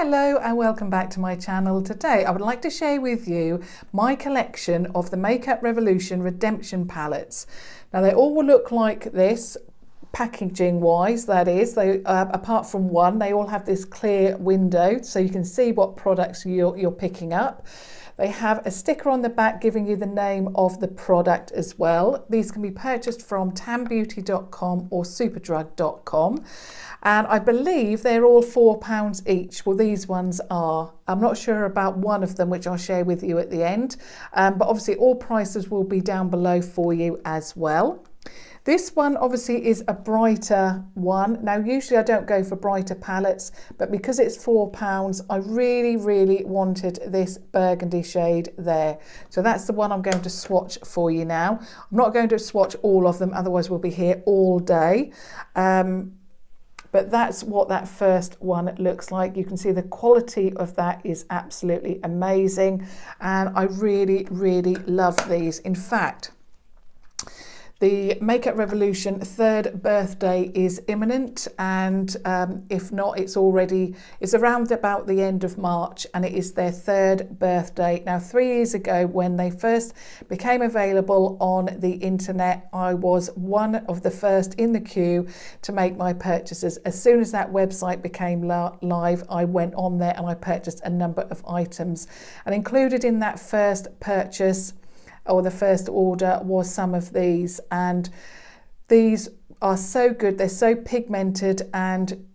Hello and welcome back to my channel. Today I would like to share with you my collection of the Makeup Revolution Redemption palettes. Now they all will look like this, packaging wise that is. They apart from one, they all have this clear window so you can see what products you're picking up. They have a sticker on the back giving you the name of the product as well. These can be purchased from tanbeauty.com or superdrug.com. And I believe they're all £4 each. Well, these ones are. I'm not sure about one of them, which I'll share with you at the end. But obviously all prices will be down below for you as well. This one obviously is a brighter one. Now, usually I don't go for brighter palettes, but because it's £4, I really wanted this burgundy shade there. So that's the one I'm going to swatch for you now. I'm not going to swatch all of them, otherwise we'll be here all day. But that's what that first one looks like. You can see the quality of that is absolutely amazing. And I really love these. In fact, the Makeup Revolution 3rd birthday is imminent, and if not, it's around about the end of March, and it is their 3rd birthday. Now, 3 years ago, when they first became available on the internet, I was one of the first in the queue to make my purchases. As soon as that website became live, I went on there and I purchased a number of items, and included in that first purchase or the first order was some of these, and these are so good. They're so pigmented, and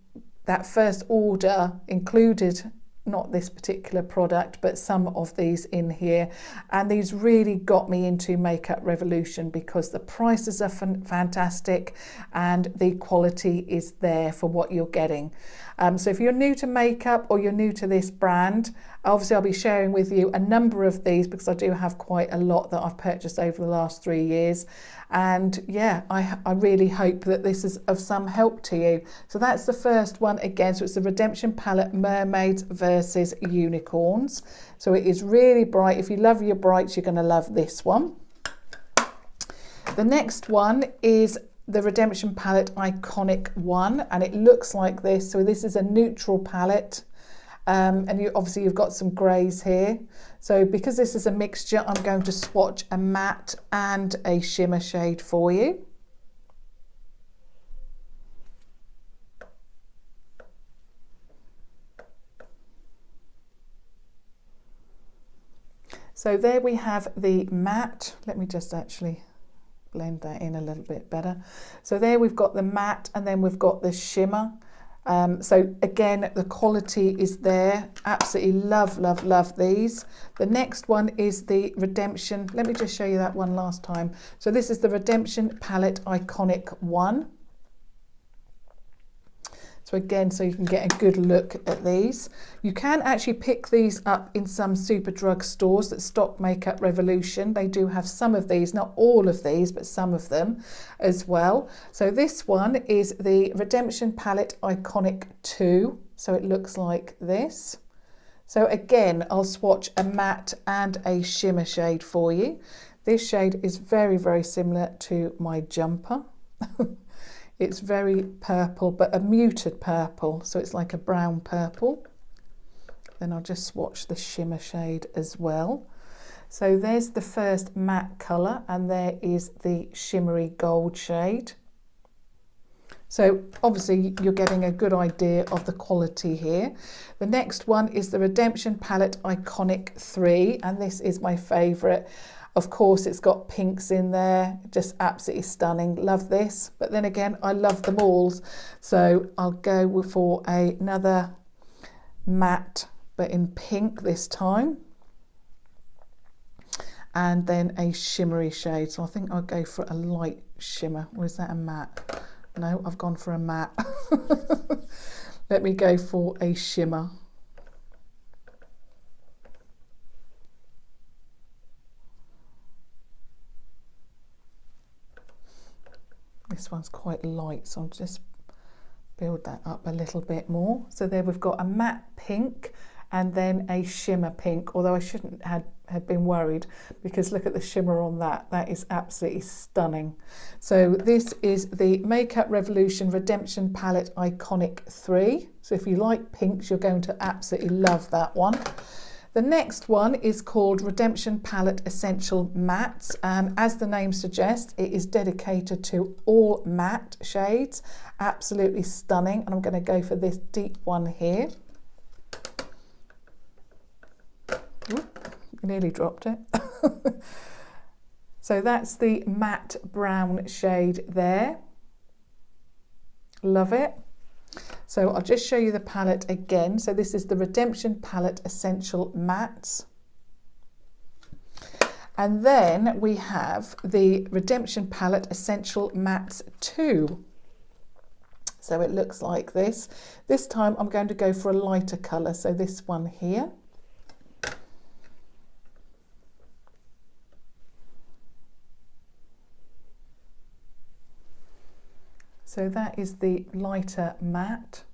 that first order included not this particular product but some of these in here, and these really got me into Makeup Revolution because the prices are fantastic and the quality is there for what you're getting. So if you're new to makeup or you're new to this brand, obviously I'll be sharing with you a number of these because I do have quite a lot that I've purchased over the last 3 years. And yeah, I really hope that this is of some help to you. So that's the first one again. So it's the Redemption palette, Mermaids versus Unicorns. So it is really bright. If you love your brights, you're going to love this one. The next one is the Redemption palette Iconic 1, and it looks like this. So this is a neutral palette, and you've got some greys here. So because this is a mixture, I'm going to swatch a matte and a shimmer shade for you. So there we have the matte. Let me just actually blend that in a little bit better. So there we've got the matte, and then we've got the shimmer. So again, the quality is there. Absolutely love these. The next one is the Redemption. Let me just show you that one last time. So this is the Redemption palette Iconic 1. So again, so you can get a good look at these. You can actually pick these up in some Superdrug stores that stock Makeup Revolution. They do have some of these, not all of these, but some of them as well. So this one is the Redemption palette Iconic 2. So it looks like this. So again, I'll swatch a matte and a shimmer shade for you. This shade is very similar to my jumper. It's very purple, but a muted purple, so it's like a brown purple. Then I'll just swatch the shimmer shade as well. So there's the first matte colour, and there is the shimmery gold shade. So obviously you're getting a good idea of the quality here. The next one is the Redemption palette Iconic 3, and this is my favourite. Of course, it's got pinks in there, just absolutely stunning. Love this. But then again, I love them all. So I'll go for another matte, but in pink this time. And then a shimmery shade. So I think I'll go for a light shimmer. Or is that a matte? No, I've gone for a matte. Let me go for a shimmer. This one's quite light, so I'll just build that up a little bit more. So there we've got a matte pink and then a shimmer pink, although I shouldn't have been worried because look at the shimmer on that. That is absolutely stunning. So this is the Makeup Revolution Redemption Palette Iconic 3. So if you like pinks, you're going to absolutely love that one. The next one is called Redemption Palette Essential Mattes, and as the name suggests, it is dedicated to all matte shades. Absolutely stunning, and I'm going to go for this deep one here. Oop, nearly dropped it. So that's the matte brown shade there. Love it. So I'll just show you the palette again. So this is the Redemption Palette Essential Mattes. And then we have the Redemption Palette Essential Mattes 2. So it looks like this. This time I'm going to go for a lighter colour. So this one here. So that is the lighter matte,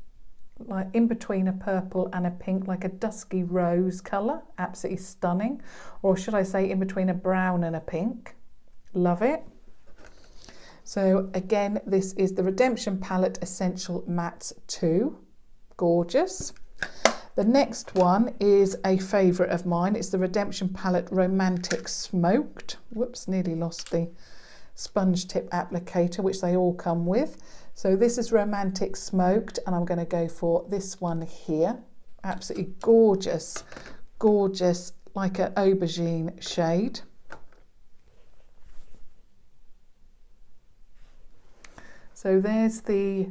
like in between a purple and a pink, like a dusky rose colour, absolutely stunning. Or should I say in between a brown and a pink. Love it. So again, this is the Redemption Palette Essential Mattes 2, gorgeous. The next one is a favourite of mine. It's the Redemption Palette Romantic Smoked. Whoops, nearly lost the sponge tip applicator, which they all come with. So this is Romantic Smoked, and I'm going to go for this one here. Absolutely gorgeous, gorgeous, like an aubergine shade. So there's the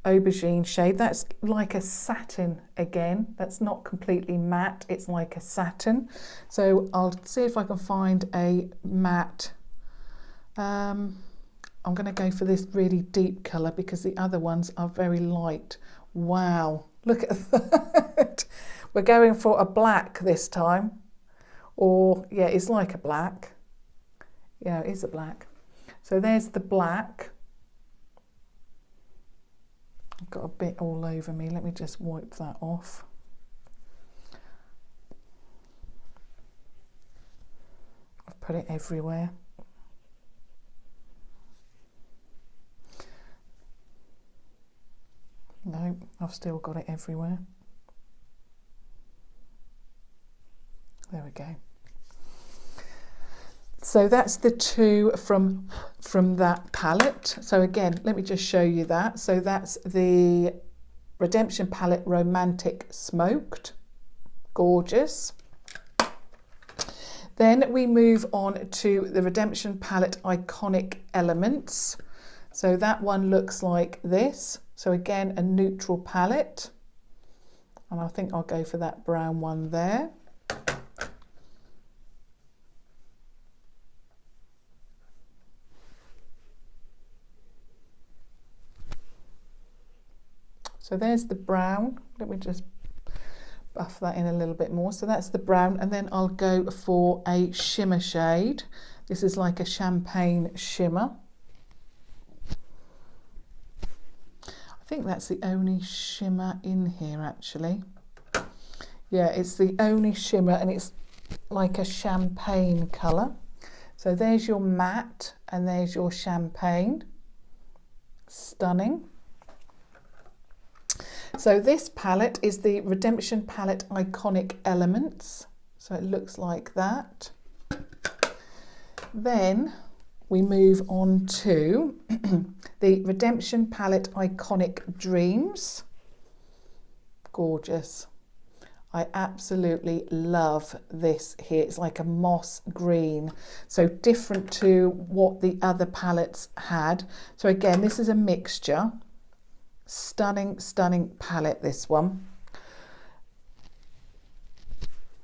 aubergine shade. That's like a satin again. That's not completely matte, it's like a satin. So I'll see if I can find a matte. I'm going to go for this really deep colour because the other ones are very light. Wow, look at that. We're going for a black this time. Or, yeah, it's like a black. Yeah, it is a black. So there's the black. I've got a bit all over me. Let me just wipe that off. I've put it everywhere. No, I've still got it everywhere. There we go. So that's the two from that palette. So again, let me just show you that. So that's the Redemption Palette Romantic Smoked. Gorgeous. Then we move on to the Redemption Palette Iconic Elements. So that one looks like this. So again, a neutral palette. And I think I'll go for that brown one there. So there's the brown. Let me just buff that in a little bit more. So that's the brown, and then I'll go for a shimmer shade. This is like a champagne shimmer. I think that's the only shimmer in here actually. Yeah, it's the only shimmer, and it's like a champagne colour. So there's your matte and there's your champagne. Stunning. So this palette is the Redemption Palette Iconic Elements. So it looks like that. Then we move on to the Redemption Palette Iconic Dreams. Gorgeous. I absolutely love this here. It's like a moss green, so different to what the other palettes had. So again, this is a mixture. Stunning, stunning palette, this one.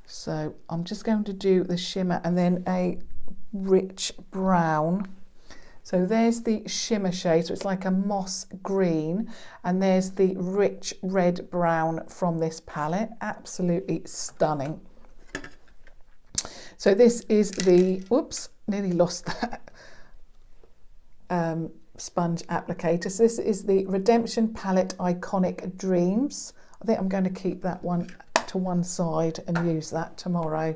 So I'm just going to do the shimmer and then a rich brown. So there's the shimmer shade, so it's like a moss green, and there's the rich red brown from this palette. Absolutely stunning. So this is the, whoops, nearly lost that sponge applicator. So this is the Redemption Palette Iconic Dreams. I think I'm going to keep that one to one side and use that tomorrow.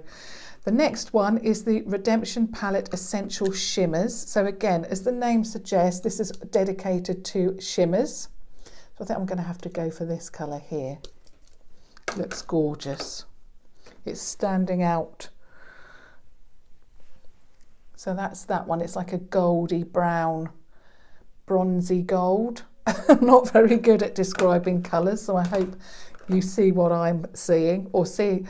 The next one is the Redemption Palette Essential Shimmers. So again, as the name suggests, this is dedicated to shimmers. So I think I'm going to have to go for this colour here. It looks gorgeous. It's standing out. So that's that one. It's like a goldy brown, bronzy gold. I'm not very good at describing colours, so I hope you see what I'm seeing, or see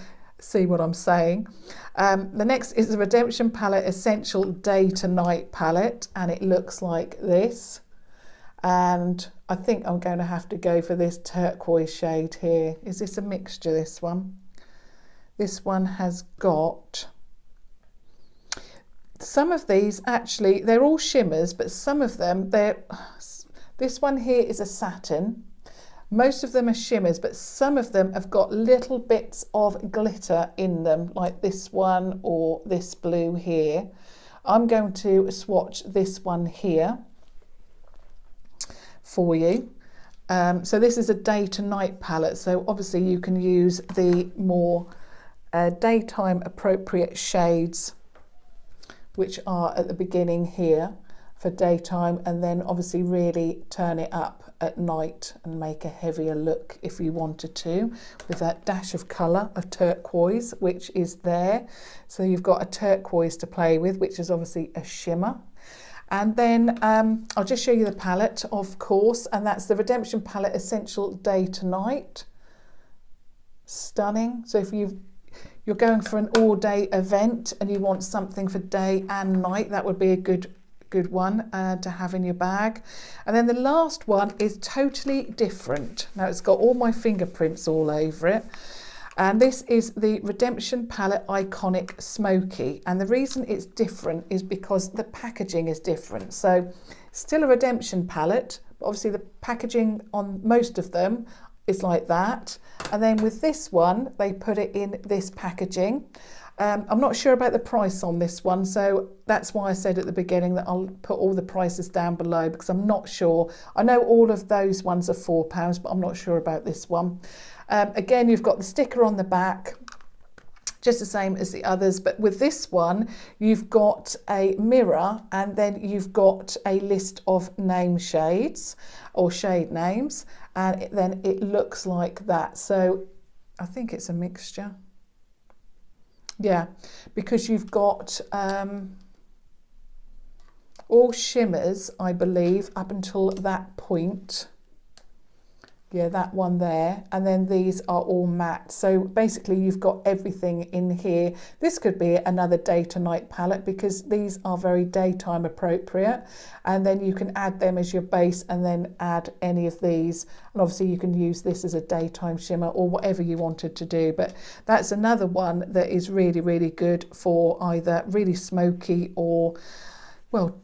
what I'm saying. The next is the Redemption Palette Essential Day to Night palette, and it looks like this. And I think I'm going to have to go for this turquoise shade here. Is this a mixture, this one? This one has got... Some of these, actually, they're all shimmers, but some of them, this one here is a satin. Most of them are shimmers, but some of them have got little bits of glitter in them, like this one or this blue here. I'm going to swatch this one here for you. So this is a day to night palette, so obviously you can use the more daytime appropriate shades, which are at the beginning here for daytime, and then obviously really turn it up at night and make a heavier look if you wanted to, with that dash of colour of turquoise which is there. So you've got a turquoise to play with, which is obviously a shimmer. And then I'll just show you the palette, of course, and that's the Redemption Palette Essential Day to Night. Stunning. So if you're going for an all-day event and you want something for day and night, that would be a good one to have in your bag. And then the last one is totally different. Now it's got all my fingerprints all over it, and this is the Redemption Palette Iconic Smoky. And the reason it's different is because the packaging is different. So still a Redemption palette, but obviously the packaging on most of them is like that. And then with this one, they put it in this packaging. I'm not sure about the price on this one, so that's why I said at the beginning that I'll put all the prices down below, because I'm not sure. I know all of those ones are £4, but I'm not sure about this one. Again, you've got the sticker on the back, just the same as the others, but with this one, you've got a mirror, and then you've got a list of name shades or shade names, and then it looks like that. So I think it's a mixture. Yeah, because you've got all shimmers, I believe, up until that point. Yeah, that one there. And then these are all matte. So basically you've got everything in here. This could be another day to night palette, because these are very daytime appropriate. And then you can add them as your base and then add any of these. And obviously you can use this as a daytime shimmer or whatever you wanted to do. But that's another one that is really, really good for either really smoky or, well,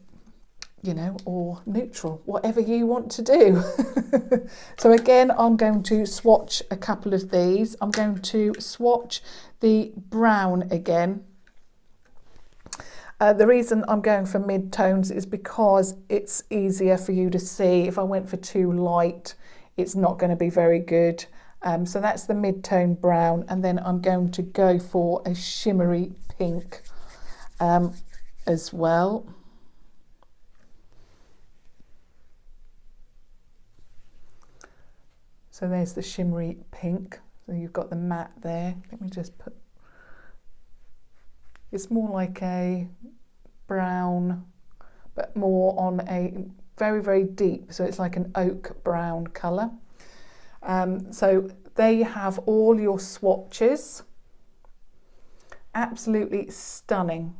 you know, or neutral, whatever you want to do. So again, I'm going to swatch a couple of these. I'm going to swatch the brown again. The reason I'm going for mid-tones is because it's easier for you to see. If I went for too light, it's not going to be very good. So that's the mid-tone brown, and then I'm going to go for a shimmery pink as well. So there's the shimmery pink. So you've got the matte there. Let me just put, it's more like a brown, but more on a very, very deep. So it's like an oak brown colour. So there you have all your swatches. Absolutely stunning.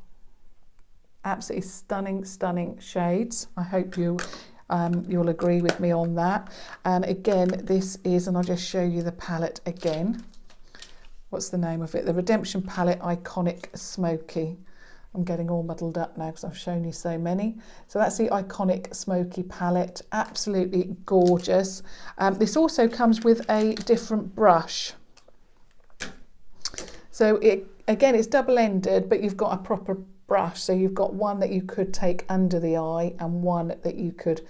Absolutely stunning, stunning shades. I hope you'll agree with me on that. And again, this is, and I'll just show you the palette again. What's the name of it? The Redemption Palette Iconic Smoky. I'm getting all muddled up now because I've shown you so many. So that's the Iconic Smoky palette. Absolutely gorgeous. This also comes with a different brush. So again, it's double-ended, but you've got a proper brush. So you've got one that you could take under the eye and one that you could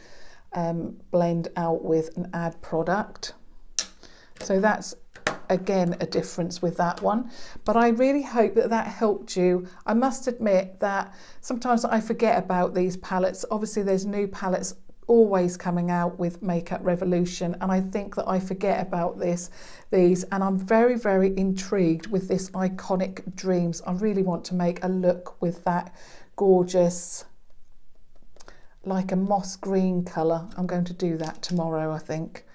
blend out with and add product. So that's again a difference with that one. But I really hope that that helped you. I must admit that sometimes I forget about these palettes. Obviously there's new palettes always coming out with Makeup Revolution, and I think that I forget about these, and I'm very, very intrigued with this Iconic Dreams. I really want to make a look with that gorgeous, like a moss green colour. I'm going to do that tomorrow, I think.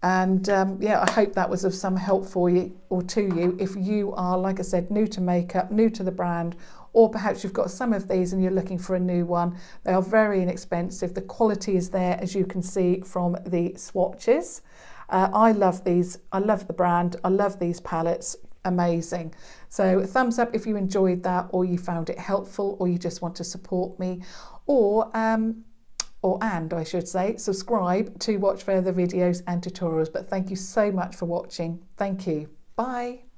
And yeah, I hope that was of some help for you or to you if you are, like I said, new to makeup, new to the brand, or perhaps you've got some of these and you're looking for a new one. They are very inexpensive. The quality is there, as you can see from the swatches. I love these. I love the brand. I love these palettes. Amazing. So thumbs up if you enjoyed that, or you found it helpful, or you just want to support me, or I should say, subscribe to watch further videos and tutorials. But thank you so much for watching. Thank you. Bye.